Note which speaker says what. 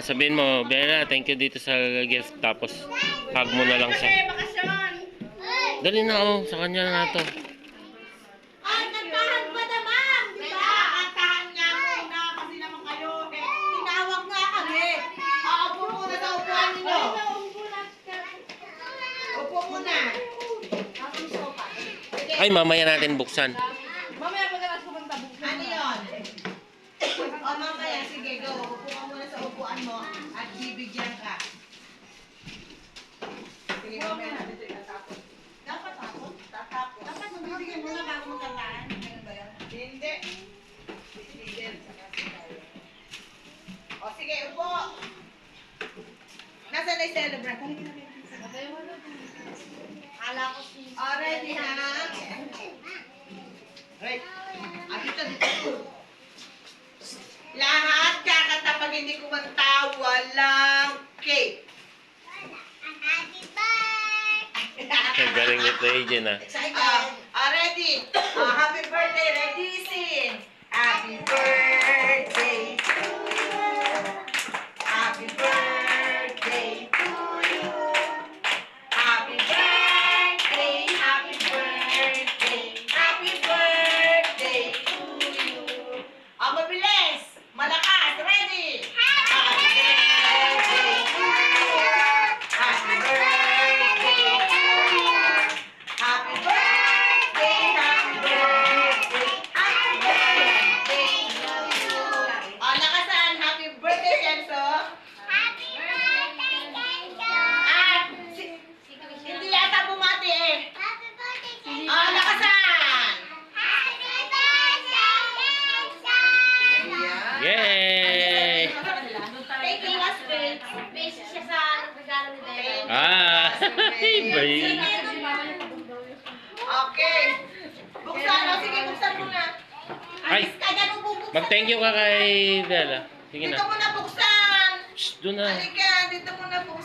Speaker 1: Sabihin mo, Bella, thank you dito sa gift. Tapos, hug mo na lang siya. Dali na, oh. Sa kanya na to.
Speaker 2: Ay, kantahan pa naman, di ba? Kantahan nga muna kasi naman kayo. Tinawag nga kami. Upo muna sa upuan ninyo. Upo muna.
Speaker 1: Ay, mamaya natin buksan.
Speaker 2: Mamaya pagkakas kumanta buksan. Ano yun? O mamaya, sige, go. Upo ka muna sa upuan mo at bibigyan ka. Sige, mamaya natin ito itatapon. Dapat tapon? Tatapon. Dapat mabibigyan muna bago magkantaan. Ganun ba yun? Hindi. O sige, upo. Nasaan na yung celebrant? Kala ko si... O, ready ha? Right. Dito. Lahat kakanta pag hindi kumanta, walang cake.
Speaker 1: Galing nito, Agent, ah.
Speaker 2: Ready? Happy birthday, ready, sing. Happy birthday to you. Happy birthday to you. Happy birthday, happy birthday, happy birthday to you. Mabilis, malakas, ready? Happy birthday to you. Happy birthday to you. Happy birthday, happy birthday, happy birthday to you. Lakasan, happy birthday, Kenzo. Happy birthday, Kenzo. Hindi yata bumati eh. Happy birthday, Kenzo. Lakasan. Happy birthday, Kenzo.
Speaker 1: Yay!
Speaker 2: Taking a space. Basic siya sa regalo ni Dela.
Speaker 1: Bye!
Speaker 2: Okay. Buksan. Sige, buksan mo na.
Speaker 1: Ay! Mag-thank you ka kay Bella. Sige
Speaker 2: Dito
Speaker 1: na.
Speaker 2: mo na buksan.
Speaker 1: Shh, doon na.
Speaker 2: Halika, dito mo na buksan.